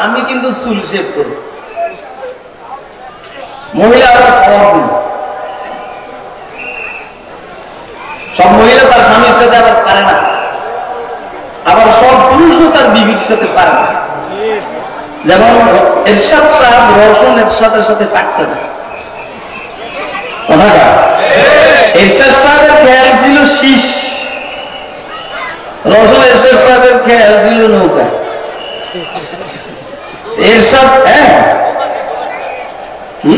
আমি কিন্তু চুল শেভ করব। মহিলা সব মহিলা তার স্বামীর সাথে আবার পারে না, আবার সব পুরুষও তার বিবির সাথে পারে না। যেমন এরশাদ সাহেব রওশন এরশাদের সাথে পারত না। এরশাদ সাহেবের খেয়াল ছিল শীষ, রওশন এরশাদ সাহেবের খেয়াল ছিল নৌকা। এরশাদ কি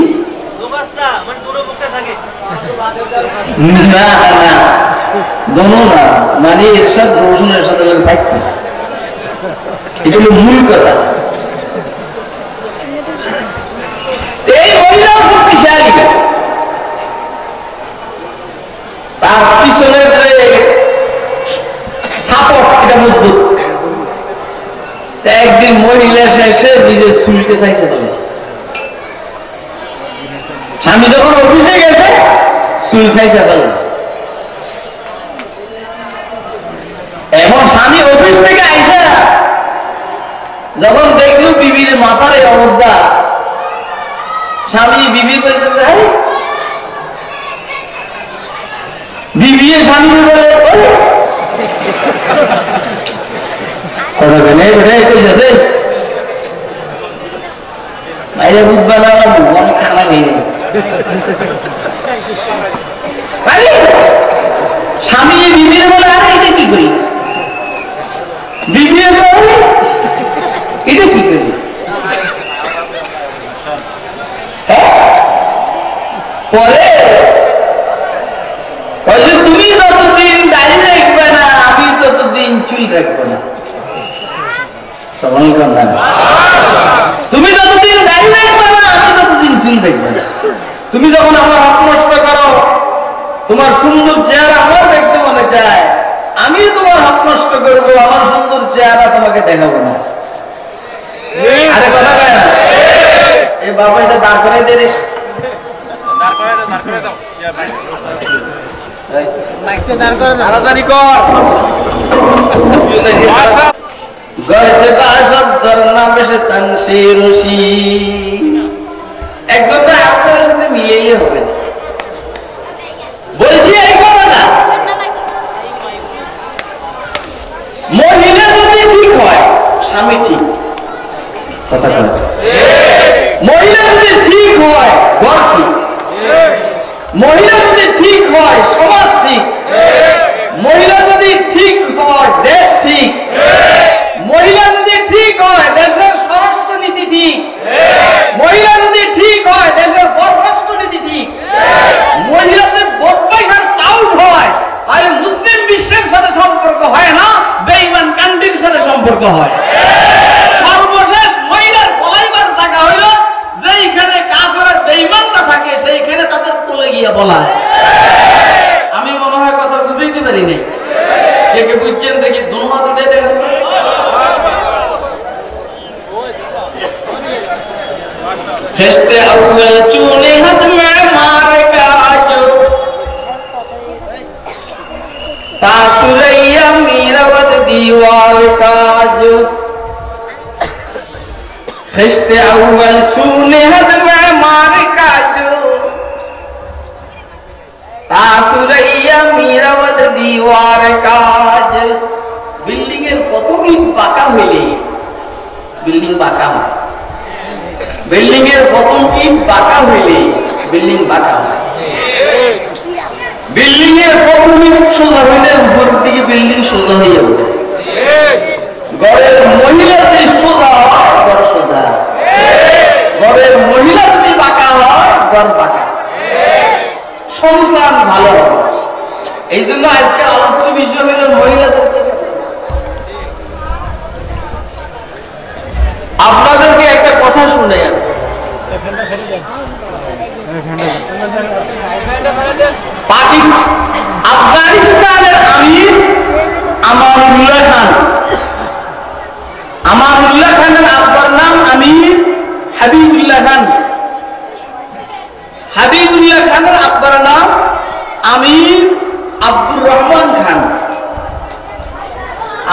না না দোনো না, মানে এরশাদ রওশন এরশাদের পারত, এটা হলো মূল কথা। এই মহিলা শক্তিশালী, তার পিছনে সাপোর্ট এটা মজবুত। একদিন মহিলা এসে নিজের চুলকে চাইছে ফেলেছে। স্বামী যখন অফিসে গেছে চুল চাইছে ফেলেছে। এমন স্বামী অফিস থেকে আইসা যখন দেখলো বিবির মাথার এই অবস্থা, স্বামী বিবি বলতেছে, বিবি স্বামী বলে বাইরে বুঝবা না অনেক খানা খেয়ে স্বামী বিবির বলে আরে এটা কি করি, বিবি এটা কি করি। পরে তুমি যতদিন দাড়ি রাখবে না আমি ততদিন চুল রাখবো না। তুমি যতদিন দাড়ি রাখবে না আমি ততদিন চুল রাখবো না। তুমি যখন আমার হক নষ্ট করো, তোমার সুন্দর চেহারা আমার দেখতে মনে চায়, আমি তোমার হক নষ্ট করবো, আমার সুন্দর চেহারা তোমাকে দেখাবো না। আরে কথা কয় না এ বাবা, এটা দাঁড় করাই দে রে। একজনটা আপনার সাথে মিলিয়ে হবে বলছি। এই কথা না, মহিলা যদি ঠিক হয় স্বামী ঠিক, কথা বলে। মহিলা যদি ঠিক হয় ঘর ঠিক, মহিলা যদি ঠিক হয় সমাজ ঠিক, মহিলা যদি ঠিক হয় দেশ ঠিক, মহিলা যদি ঠিক হয় দেশের স্বরাষ্ট্রনীতি ঠিক, মহিলা যদি ঠিক হয় দেশের পররাষ্ট্রনীতি ঠিক, মহিলাদের বদমাইশের টাউট হয়, আর মুসলিম বিশ্বের সাথে সম্পর্ক হয় না, বেঈমান কান্ট্রির সাথে সম্পর্ক হয়। সর্বশেষ মহিলার পলাইবার জায়গা হইল যেইখানে কাফের বেঈমানরা থাকে, সেইখানে তাদের কোলে গিয়ে পলায়। আমি মনে হয় কথা বুঝাইতে পারি নাই, কে কে বুঝছেন দেখি ধন্যবাদ উঠে দেখেন। फरिश्ते अव्वल चूने हद में मार का जो तासुरैया मीरवत दीवार का जो फरिश्ते अव्वल चूने हद में मार का जो तासुरैया मीरवत दीवार का जो। बिल्डिंग এর প্রথম ইট বাঁকা হইলে বিল্ডিং বাঁকা হয়, বিল্ডিং এর প্রথম ইট বাঁকা হইলে বিল্ডিং বাঁকা হয়। বিল্ডিং এর প্রথম ইট সোজা হইলে উপরের দিকে বিল্ডিং সোজা হয়ে ওঠে। ঘরের মহিলা যদি সোজা হয় ঘর সোজা, ঘরের মহিলা যদি বাঁকা হয় ঘর বাঁকা, সন্তান ভালো হবে। এই জন্য আজকে আলোচ্য বিষয় হইল মহিলাদের। আপনাদেরকে একটা কথা শুনে, আফগানিস্তানের আমির আমানুল্লাহ খান, আমানুল্লাহ খানের আব্বার নাম আমির হাবিবুল্লাহ খান, হাবিবুল্লাহ খানের আব্বার নাম আমির আব্দুর রহমান খান,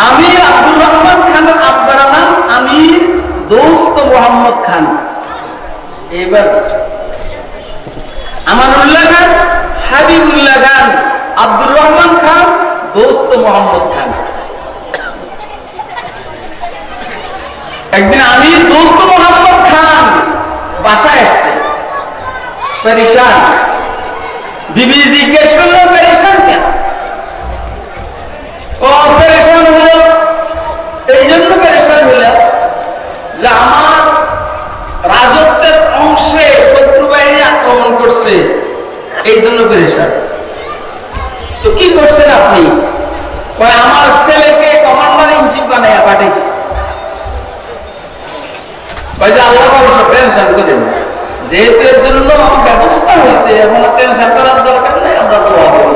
আমির আব্দুর রহমান খানের আব্বার নাম আমির দোস্ত মোহাম্মদ খান। এবার আমানুল্লাহ খান, হাবিবুল্লাহ খান, আব্দুর রহমান খান, দোস্ত মোহাম্মদ খান। একদিন আমি দোস্ত মোহাম্মদ খান বাসায় আসছে, পরেশান। বিবি জিজ্ঞেস করলো পরেশান কেন? ও পরেশান হলো এই জন্য পরেশান হইলাম যে আমার রাজত্বের অংশে শত্রু বাহিনী আক্রমণ করছে, এই জন্য পরেশান। তো কি করছেন আপনি? আমার ছেলেকে কমান্ডার ইন চিফ বানাইয়া পাঠাইছে। আল্লাহ সব টেনশন করেন, যেহেতু এর জন্য আমার ব্যবস্থা হয়েছে, এখন টেনশন করার দরকার নেই। আমরা দোয়া করি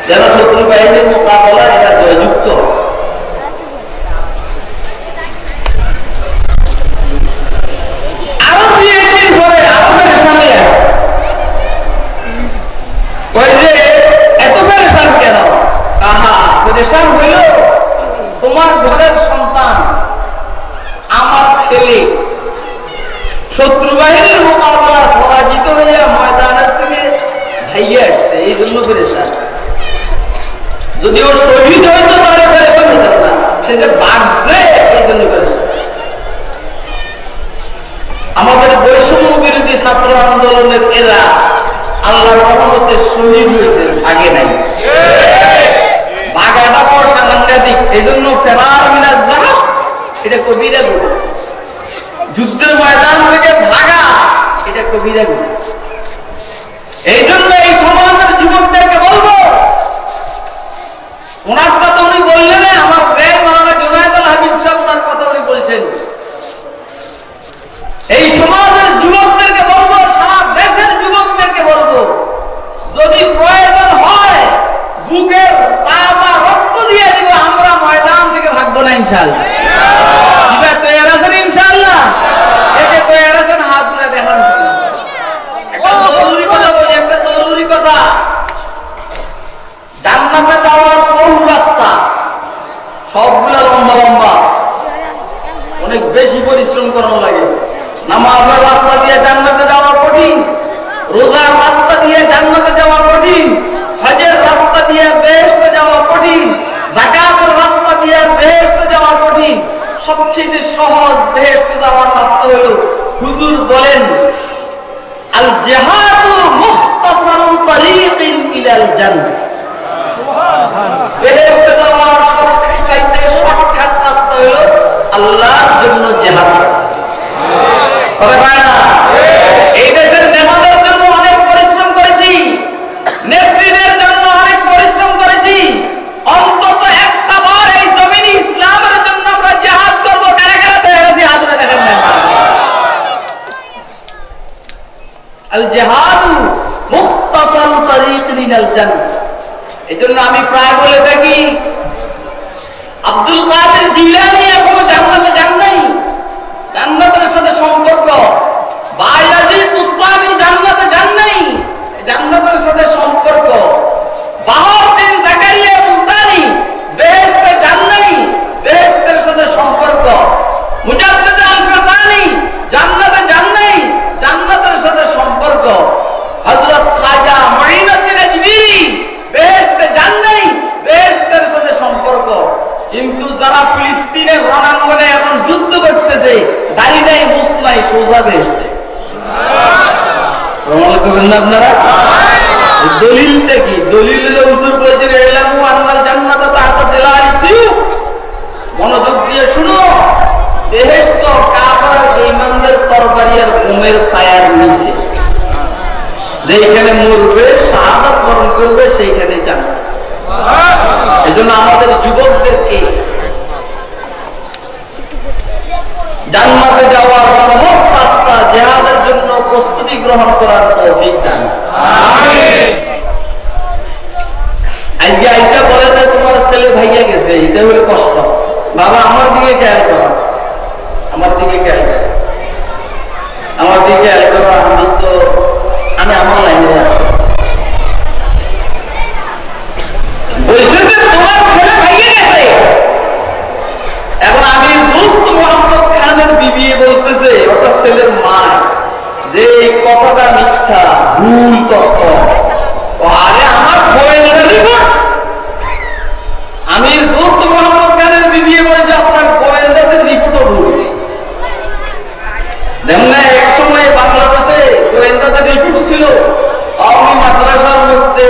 যেন শত্রু বাহিনীর মোকাবেলা এটা জয়যুক্ত। আরো 2-1 দিন পরে আরো পেরেশানি আসছে। এত পেরেশান কেন? আহা, পেরেশান হইল তোমার ঘরের সন্তান আমার ছেলে শত্রু বাহিনীর মোকাবেলা পরাজিত হইয়া ময়দানের থেকে ভাইয়া আসছে, এই জন্য পেরেশান। যদি ও শহীদ হইতো তাহলে পেরেশান হইত না, সে যে বাঁচছে এই জন্য পেরেশান। আমাদের বৈষম্য বিরোধী ছাত্র আন্দোলনের এরা আল্লাহর রহমতে শহীদ হয়েছে, ভাগে নাই। ভাগাটা বড় সাংঘাতিক, এই জন্য ফেরার মিনাজ জাহাজ এটা কবিরা গুনাহ। যুদ্ধের ময়দান থেকে ভাগা এটা কবিরা গুনাহ। এই জন্য এই সমাজের যুবকদেরকে বলবো, ওনার কথা উনি বললেন, আমার প্রেম মাওলানা জুনায়েদ আল হাবিব সাহেব ওনার কথা উনি বলছেন। এই সমাজের যুবকদেরকে বলবো, সারা দেশের যুবকদেরকে বলবো, যদি প্রয়োজন হয় বুকের তাজা রক্ত দিয়ে দিব, আমরা ময়দান থেকে ভাগবো না ইনশাআল্লাহ। তৈরি আছেন ইনশাআল্লাহ? এতে তৈরি আছেন, হাত তুলে দেখান। একটা জরুরি কথা বলি, একটা জরুরি কথা। জান্নাতে যাওয়ার বহু রাস্তা, সবগুলো লম্বা লম্বা, অনেক বেশি পরিশ্রম করানো লাগে। নামাজের রাস্তা দিয়ে জান্নাতে যাওয়া কঠিন, রোজার রাস্তা দিয়ে জান্নাতে যাওয়া কঠিন, হজের রাস্তা দিয়ে বেহেশতে যাওয়া কঠিন, যাকাতের রাস্তা দিয়ে বেহেশতে যাওয়া কঠিন। সবচেয়ে সহজ বেহেশতে যাওয়ার রাস্তা হলো, হুজুর বলেন, আল জিহাদু মুখতাসারু তারিকিন ইলাল জান্নাহ। বেহেশতে যাওয়ার সবচেয়ে শর্টকাট রাস্তা হলো আল্লাহর জন্য জিহাদ। এই দেশের নেতাদের জন্য অনেক পরিশ্রম করেছি, নেত্রীদের জন্য অনেক পরিশ্রম করেছি। অন্তত একটা বার এই জমিনে ইসলামের জন্য আমরা জিহাদ করবো। কারা কারা তৈরি আছি? হাত তুলে দেখেন না। আল জিহাদু মুখতাসারু তারিকিন ইলাল জান্নাহ। এজন্য আমি প্রায় বলে থাকি, আব্দুল কাদের জিলানী এখনো জান্নাতে যান নাই, জান্নাতের সাথে সম্পর্ক। বায়াজিদ বুস্তামি জান্নাতে যান নাই, জান্নাতের সাথে সম্পর্ক। বাহাউদ্দিন জাকারিয়া মুলতানি বেহেশতে যান নাই, বেহেশতের সাথে সম্পর্ক। মুজাদ্দিদ আল-কাসানি জান্নাতে যান নাই, জান্নাতের সাথে সম্পর্ক। হযরত খাজা মুঈনুদ্দিন আজমিরি বেহেশতে যান নাই, বেহেশতের সাথে সম্পর্ক। কিন্তু যারা ফিলিস্তিনের রণাঙ্গনে এখন যুদ্ধ করতেছে, দাড়ি নাই, মুছ নাই, সোজা বেহেশতে। আপনারা দলিলটা কি? দলিল হুজুর বলছেন, ইলামু আন্নাল জান্নাতা তাহতা জিলালিস সিয়ুফ। মনোযোগ দিয়ে শুনো, বেহেশত কাফের আর ঈমানদের তরবারি আর ঘুমের ছায়ার নিচে। যেখানে মরবে, শাহাদাত বরণ করবে, সেইখানে জান্নাত। এজন্য আমাদের যুবকদেরকে জান্নাতে যাওয়ার সহজ রাস্তা, জিহাদের জন্য প্রস্তুতি গ্রহণ করার তৌফিক দান। আমিন। আজকে আয়েশা বলে যে তোমার ছেলে ভাইয়া গেছে, এটা হলো কষ্ট। বাবা আমার দিকে খেয়াল করো, আমার দিকে খেয়াল করো, আমার দিকে খেয়াল করো। আমি আমার লাইনে আছি। বলছে যে তোমার ছেলে ভাইয়া গেছে, এখন আমি দোস্ত মোহাম্মদ খানের যে এই কথাটা মিথ্যা, ভুল তথ্য। আরে আমার গোয়েন্দা রিপোর্ট, আমির দোস্ত মোহাম্মদ খানের বিবিএ বলেছে আপনার গোয়েন্দাদের রিপোর্টও ভুল। দেখুন না, এক সময় বাংলাদেশে গোয়েন্দাদের রিপোর্ট ছিল আওয়ামী মাদ্রাসার মধ্যে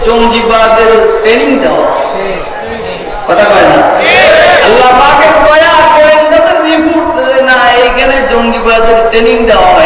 জঙ্গিবাদের ট্রেনিং দেওয়া। কথা কয় না? আল্লাহ পাকের দয়া, গোয়েন্দাদের রিপোর্ট না এইখানে জঙ্গিবাদের ট্রেনিং দেওয়া হয়।